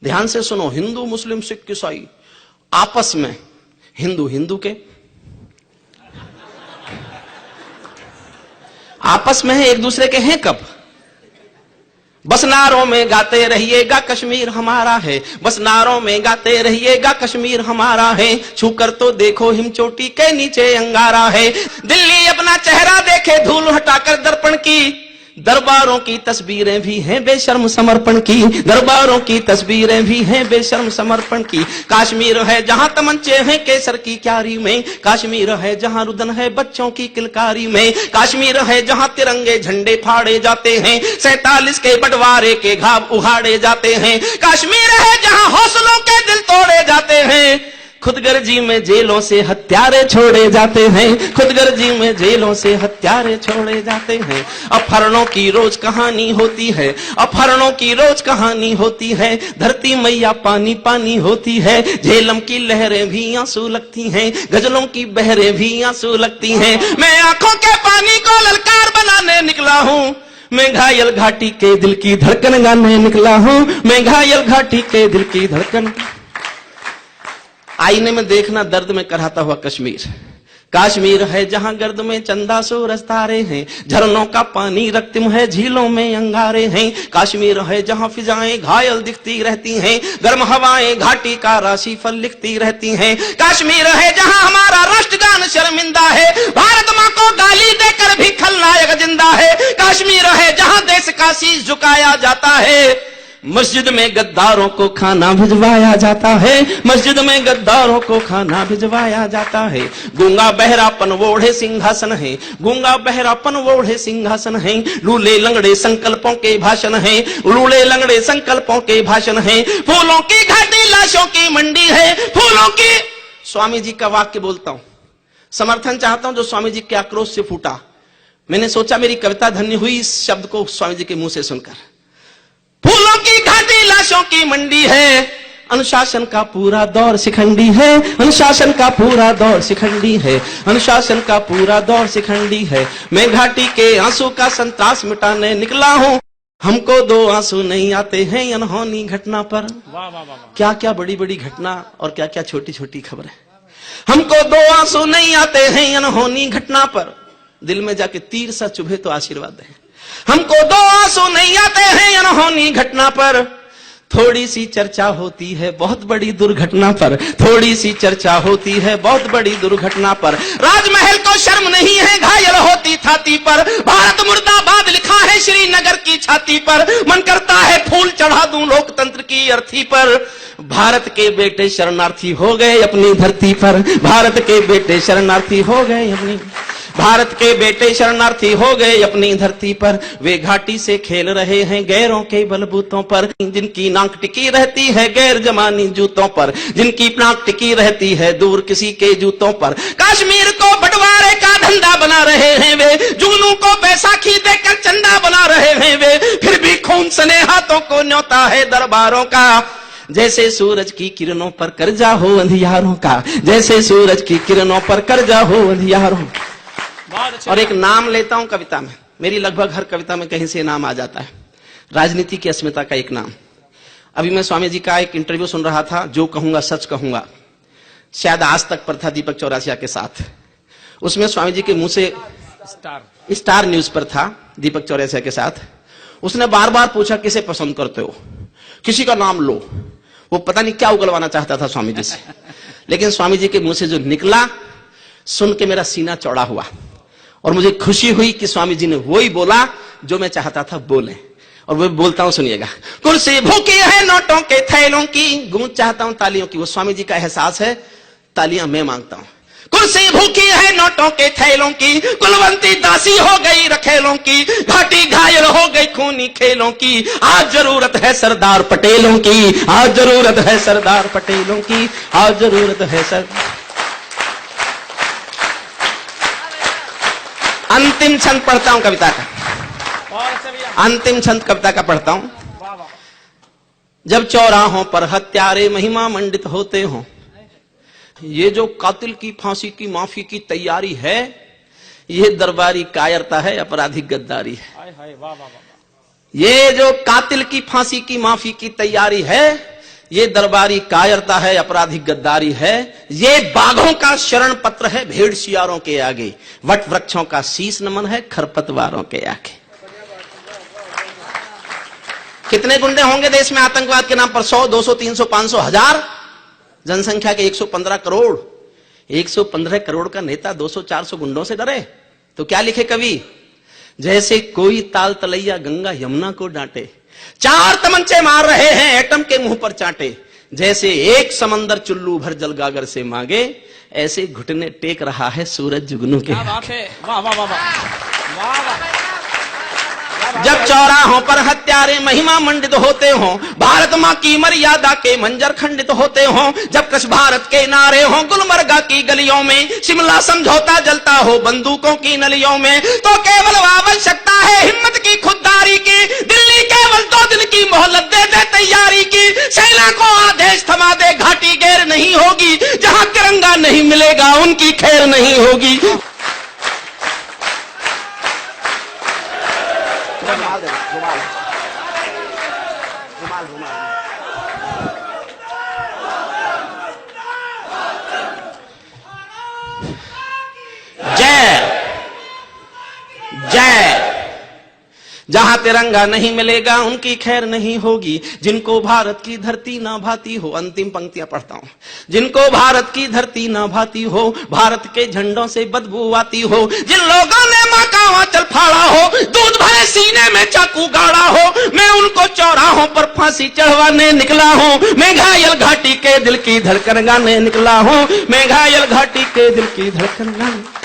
ध्यान से सुनो, हिंदू मुस्लिम सिख ईसाई आपस में हिंदू हिंदू के आपस में है, एक दूसरे के हैं कब? बस नारों में गाते रहिएगा कश्मीर हमारा है, बस नारों में गाते रहिएगा कश्मीर हमारा है, छूकर तो देखो हिम चोटी के नीचे अंगारा है। दिल्ली अपना चेहरा देखे धूल हटाकर दर्पण की, दरबारों की तस्वीरें भी हैं बेशर्म समर्पण की, दरबारों की तस्वीरें भी हैं बेशर्म समर्पण की। काश्मीर है जहां तमंचे हैं केसर की क्यारी में, काश्मीर है जहां रुदन है बच्चों की किलकारी में, काश्मीर है जहां तिरंगे झंडे फाड़े जाते हैं, 47 के बंटवारे के घाव उहाड़े जाते हैं, काश्मीर है जहां हौसलों के दिल तोड़े जाते हैं, खुदगर्जी में जेलों से हत्यारे छोड़े जाते हैं, खुदगर्जी में जेलों से हत्यारे छोड़े जाते हैं। अपहरणों की रोज कहानी होती है, अपहरणों की रोज कहानी होती है, धरती मैया पानी पानी होती है, झेलम की लहरें भी आंसू लगती हैं, गजलों की बहरें भी आंसू लगती हैं। मैं आंखों के पानी को ललकार बनाने निकला हूं, मैं घायल घाटी के दिल की धड़कन गाने निकला हूं, मैं घायल घाटी के दिल की धड़कन। आईने में देखना दर्द में कराहता हुआ कश्मीर, काश्मीर है जहां गर्द में चंदा सूरज तारे हैं, झरनों का पानी रक्तिम है झीलों में अंगारे हैं, काश्मीर है जहां फिजाएं घायल दिखती रहती हैं, गर्म हवाएं घाटी का राशिफल लिखती रहती हैं, काश्मीर है जहां हमारा राष्ट्रगान शर्मिंदा है, भारत मां को गाली देकर भी खलनायक जिंदा है, काश्मीर है जहां देश का शीश झुकाया जाता है, मस्जिद में गद्दारों को खाना भिजवाया जाता है, मस्जिद में गद्दारों को खाना भिजवाया जाता है। गूंगा बहरापन वोढ़े सिंहासन है, गूंगा बहरापन वोढ़े सिंहासन है, लूले लंगड़े संकल्पों के भाषण है, लूले लंगड़े संकल्पों के भाषण है, फूलों की घाटी लाशों की मंडी है, फूलों की। स्वामी जी का वाक्य बोलता हूं, समर्थन चाहता हूं जो स्वामी जी के आक्रोश से फूटा। मैंने सोचा मेरी कविता धन्य हुई इस शब्द को स्वामी जी के मुंह से सुनकर। फूलों की घाटी लाशों की मंडी है, अनुशासन का पूरा दौर शिखंडी है, अनुशासन का पूरा दौर शिखंडी है, अनुशासन का पूरा दौर शिखंडी है। मैं घाटी के आंसू का संत्रास मिटाने निकला हूं, हमको दो आंसू नहीं आते हैं अनहोनी घटना पर। क्या क्या बड़ी बड़ी घटना और क्या क्या छोटी छोटी खबरें। हमको दो आंसू नहीं आते हैं अनहोनी घटना पर, दिल में जाके तीर सा चुभे तो आशीर्वाद है। हमको दो आंसू नहीं आते हैं अनहोनी घटना पर, थोड़ी सी चर्चा होती है बहुत बड़ी दुर्घटना पर, थोड़ी सी चर्चा होती है बहुत बड़ी दुर्घटना पर। राजमहल को शर्म नहीं है घायल होती छाती पर, भारत मुर्दाबाद लिखा है श्रीनगर की छाती पर, मन करता है फूल चढ़ा दूं लोकतंत्र की अर्थी पर। भारत के बेटे शरणार्थी हो गए अपनी धरती पर, भारत के बेटे शरणार्थी हो गए अपनी, भारत के बेटे शरणार्थी हो गए अपनी धरती पर। वे घाटी से खेल रहे हैं गैरों के बलबूतों पर, जिनकी नाक टिकी रहती है गैर जमानी जूतों पर, जिनकी नाक टिकी रहती है दूर किसी के जूतों पर। काश्मीर को बंटवारे का धंधा बना रहे हैं वे, जुगनू को बैसाखी देकर चंदा बना रहे हैं वे, फिर भी खून सने हाथों को न्योता है दरबारों का। जैसे सूरज की किरणों पर कर्जा हो अंधियारों का, जैसे सूरज की किरणों पर कर्जा हो अंधियारों। और एक नाम लेता हूं कविता में, मेरी लगभग हर कविता में कहीं से नाम आ जाता है, राजनीति की अस्मिता का एक नाम। अभी मैं स्वामी जी का एक इंटरव्यू सुन रहा था, जो कहूंगा सच कहूंगा, शायद आज तक पर था दीपक चौरसिया के साथ। उसमें स्वामी जी के मुंह से स्टार न्यूज पर था दीपक चौरसिया के साथ। उसने बार बार पूछा किसे पसंद करते हो, किसी का नाम लो। वो पता नहीं क्या उगलवाना चाहता था स्वामी जी से, लेकिन स्वामी जी के मुंह से जो निकला सुन के मेरा सीना चौड़ा हुआ और मुझे खुशी हुई कि स्वामी जी ने वही बोला जो मैं चाहता था बोले। और वो बोलता हूं सुनिएगा। कुर्सी भूखी है नोटों के थैलों की, गूंज चाहता हूं तालियों की। वो स्वामी जी का एहसास है, तालियां मैं मांगता हूं। कुर्सी भूखी है नोटों के थैलों की, कुलवंती दासी हो गई रखेलों की, घाटी घायल हो गई खूनी खेलों की। आज जरूरत है सरदार पटेलों की, आज जरूरत है सरदार पटेलों की, आज जरूरत है सरदार। अंतिम छंद पढ़ता हूं कविता का, अंतिम छंद कविता का पढ़ता हूं। जब चौराहों पर हत्यारे महिमा मंडित होते हों, ये जो कातिल की फांसी की माफी की तैयारी है, ये दरबारी कायरता है, आपराधिक गद्दारी है। ये जो कातिल की फांसी की माफी की तैयारी है, ये दरबारी कायरता है, आपराधिक गद्दारी है। ये बाघों का शरण पत्र है भेड़ शियारों के आगे, वट वृक्षों का शीश नमन है खरपतवारों के आगे। कितने गुंडे होंगे देश में आतंकवाद के नाम पर? 100, 200, 300, 500, 1000। जनसंख्या के 115 करोड़। 115 करोड़ का नेता 200, 400 गुंडों से डरे? तो क्या लिखे कवि? जैसे कोई ताल तलैया गंगा यमुना को डांटे, 4 तमंचे मार रहे हैं एटम के मुंह पर चांटे। जैसे एक समंदर चुल्लू भर जल गागर से मांगे, ऐसे घुटने टेक रहा है सूरज जुगनू के। वाह वाह वाह वाह वाह। जब चौराहों पर हत्यारे महिमा मंडित होते हों, भारत मां की मर्यादा के मंजर खंडित होते हों, जब कश भारत के नारे हों गुलमर्गा की गलियों में, शिमला समझौता जलता हो बंदूकों की नलियों में, तो केवल आवश्यकता है हिम्मत की, खुददारी की। दिल्ली केवल 2 दिन की मोहलत दे दे तैयारी की, सेना को आदेश थमा दे, घाटी गैर नहीं होगी, जहां तिरंगा नहीं मिलेगा उनकी खैर नहीं होगी। जय जय। जहां तिरंगा नहीं मिलेगा उनकी खैर नहीं होगी, जिनको भारत की धरती ना भाती हो। अंतिम पंक्तियां पढ़ता हूं। जिनको भारत की धरती ना भाती हो, भारत के झंडों से बदबू आती हो, जिन लोगों ने मां का आंचल फाड़ा हो, दूध भरे सीने में चाकू गाड़ा हो, मैं उनको चौराहों पर फांसी चढ़वाने निकला हूं। मैं घायल घाटी के दिल की धड़कन गाने निकला हूं। मैं घायल घाटी के दिल की धड़कन गाने